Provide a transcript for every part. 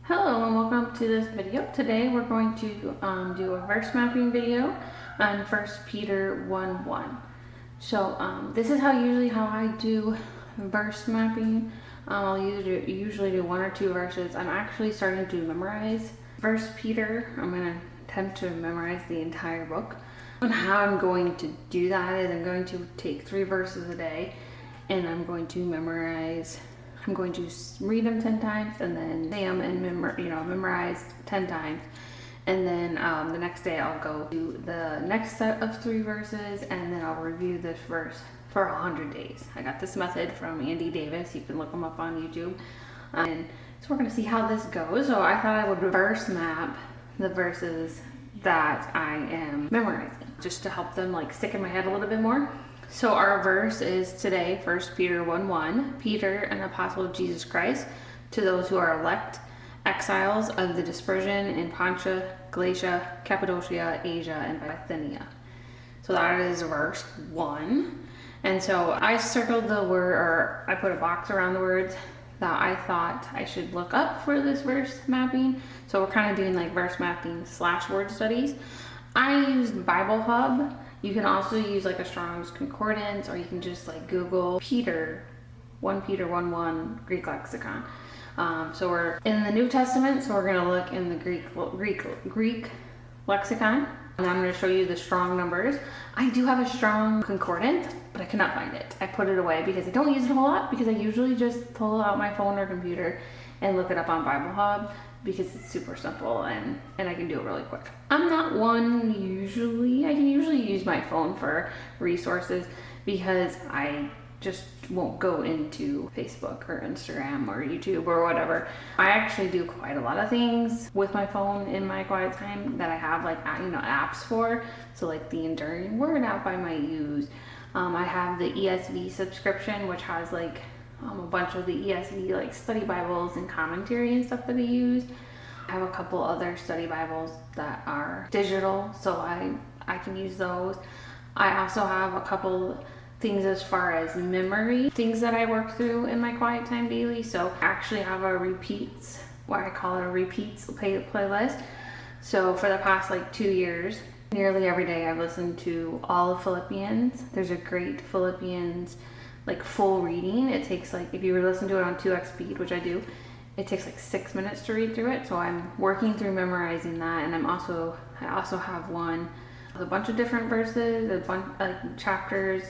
Hello and welcome to this video. Today we're going to do a verse mapping video on 1 Peter 1:1. So this is how I do verse mapping. I'll usually do one or two verses. I'm actually starting to memorize 1 Peter. I'm going to attempt to memorize the entire book. And how I'm going to do that is I'm going to take 3 verses a day and I'm going to read them 10 times and then say them and memorize 10 times. And then the next day I'll go to the next set of 3 verses and then I'll review this verse for 100 days. I got this method from Andy Davis. You can look him up on YouTube. And so we're going to see how this goes. So I thought I would verse map the verses that I am memorizing just to help them stick in my head a little bit more. So our verse is today, 1 Peter 1:1. Peter, an apostle of Jesus Christ, to those who are elect, exiles of the dispersion in Pontia, Galatia, Cappadocia, Asia, and Bithynia. So that is verse 1. And so I circled the word, or I put a box around the words that I thought I should look up for this verse mapping. So we're kind of doing verse mapping / word studies. I used Bible Hub. You can also use a Strong's Concordance, or you can just Google Peter 1:1 Greek lexicon. So we're in the New Testament, so we're going to look in the Greek lexicon. And I'm going to show you the strong numbers. I do have a Strong Concordance, but I cannot find it. I put it away because I don't use it a whole lot, because I usually just pull out my phone or computer and look it up on Bible Hub, because it's super simple and I can do it really quick. I'm not one I can usually use my phone for resources because I just won't go into Facebook or Instagram or YouTube or whatever. I actually do quite a lot of things with my phone in my quiet time that I have apps for. So the Enduring Word app I might use. I have the ESV subscription, which has a bunch of the ESV study Bibles and commentary and stuff that I use. I have a couple other study Bibles that are digital, so I can use those. I also have a couple things as far as memory, things that I work through in my quiet time daily. So I actually have a repeats, what I call a repeats playlist. So for the past 2 years, nearly every day I've listened to all of Philippians. There's a great Philippians full reading. It takes if you were listening to it on 2x speed, which I do, it takes 6 minutes to read through it. So I'm working through memorizing that, and I also have one with a bunch of different verses, a bunch chapters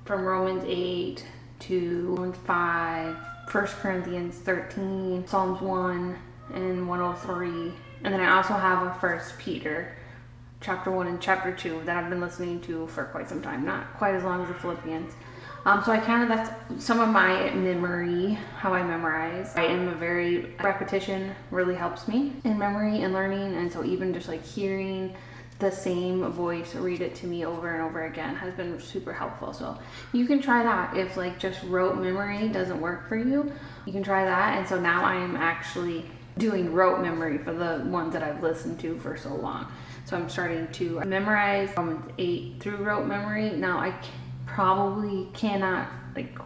from Romans 8 to Romans 5, 1 Corinthians 13, Psalms 1 and 103, and then I also have a 1 Peter chapter 1 and chapter 2 that I've been listening to for quite some time, not quite as long as the Philippians. So that's some of my memory, how I memorize. I am repetition really helps me in memory and learning. And so even just hearing the same voice read it to me over and over again has been super helpful. So you can try that. If just rote memory doesn't work for you, you can try that. And so now I am actually doing rote memory for the ones that I've listened to for so long. So I'm starting to memorize Romans 8 through rote memory. Now I probably cannot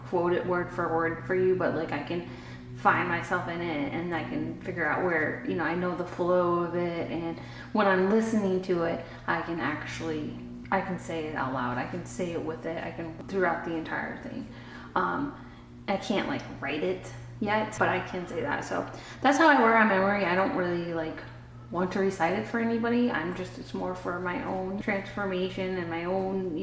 quote it word for word for you, but I can find myself in it and I can figure out where I know the flow of it, and when I'm listening to it I can say it out loud. I can say it with it. I can throughout the entire thing. I can't write it yet, but I can say that. So that's how I work on memory. I don't really want to recite it for anybody. It's more for my own transformation and my own,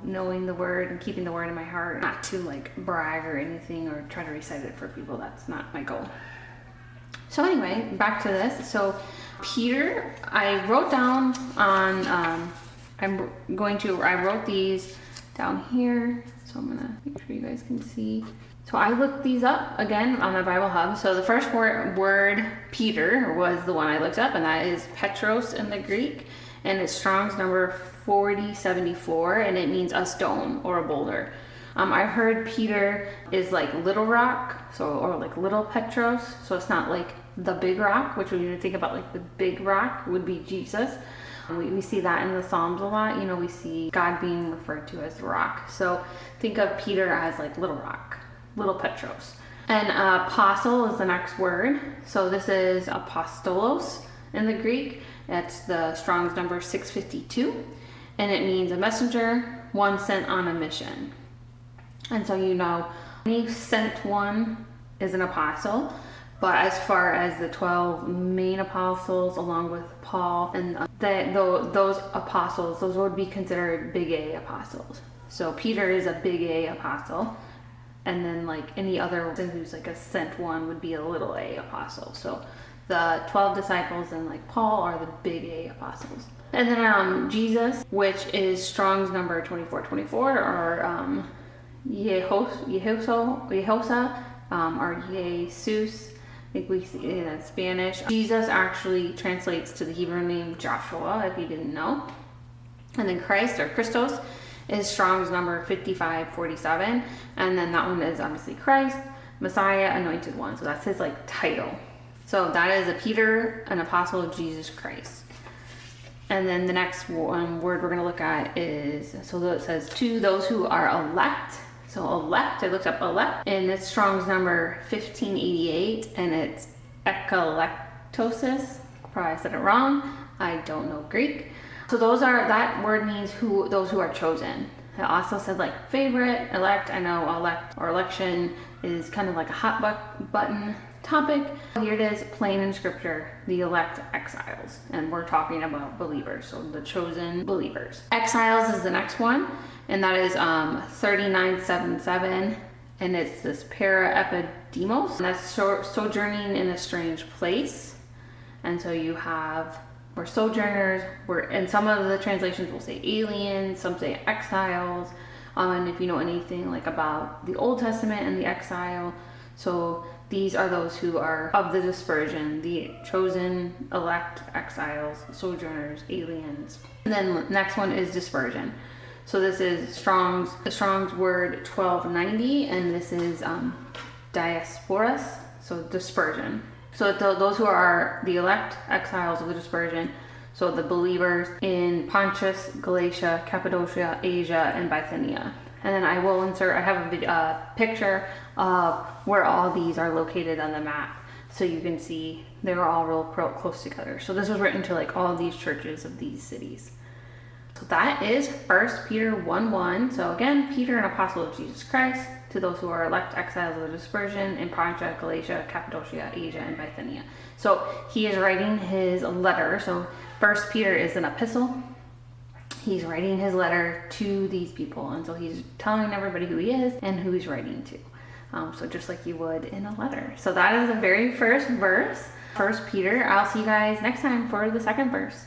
knowing the word and keeping the word in my heart. Not to brag or anything or try to recite it for people. That's not my goal. So anyway, back to this. So Peter, I wrote down on, I wrote these down here. So I'm gonna make sure you guys can see. So I looked these up again on my Bible Hub. So the first word Peter was the one I looked up, and that is Petros in the Greek, and it's Strong's number 4074, and it means a stone or a boulder. I heard Peter is little rock, or little Petros, so it's not the big rock, which when you think about the big rock would be Jesus. We see that in the Psalms a lot. We see God being referred to as the rock. So think of Peter as little rock, little Petros. And apostle is the next word. So this is apostolos in the Greek. It's the Strong's number 652. And it means a messenger, one sent on a mission. And so any sent one is an apostle. But as far as the 12 main apostles, along with Paul, and those apostles, those would be considered big A apostles. So Peter is a big A apostle. And then like any other who's like a sent one would be a little A apostle. So the 12 disciples and like Paul are the big A apostles. And then Jesus, which is Strong's number 2424, or Yehosa, or Jesus. I think we see it in Spanish. Jesus actually translates to the Hebrew name Joshua, if you didn't know. And then Christ, or Christos, is Strong's number 5547. And then that one is obviously Christ, Messiah, Anointed One. So that's his like title. So that is a Peter, an apostle of Jesus Christ. And then the next word we're going to look at is, so it says, to those who are elect. So elect, I looked up elect, and it's Strong's number 1588, and it's ekalektosis. Probably said it wrong. I don't know Greek. So that word means those who are chosen. It also said like favorite, elect. I know elect or election is kind of like a hot button topic. Here it is, plain in scripture, the elect exiles. And we're talking about believers, so the chosen believers. Exiles is the next one, and that is 3977, and it's this para epidemos. And that's sojourning in a strange place. And so you have, we're sojourners, and some of the translations will say aliens, some say exiles. And if you know anything like about the Old Testament and the exile, so these are those who are of the dispersion, the chosen, elect, exiles, sojourners, aliens. And then next one is dispersion. So this is Strong's word 1290, and this is diasporas, so dispersion. So those who are the elect, exiles of the dispersion, so the believers in Pontus, Galatia, Cappadocia, Asia, and Bithynia. And then I will insert, I have a picture of where all these are located on the map. So you can see they're all real close together. So this was written to like all of these churches of these cities. So that is 1 Peter 1:1. So again, Peter, an apostle of Jesus Christ, to those who are elect exiles of the dispersion in Pontus, Galatia, Cappadocia, Asia, and Bithynia. So he is writing his letter. So 1 Peter is an epistle. He's writing his letter to these people, and so he's telling everybody who he is and who he's writing to. So just like you would in a letter. So that is the very first verse, 1 Peter. I'll see you guys next time for the second verse.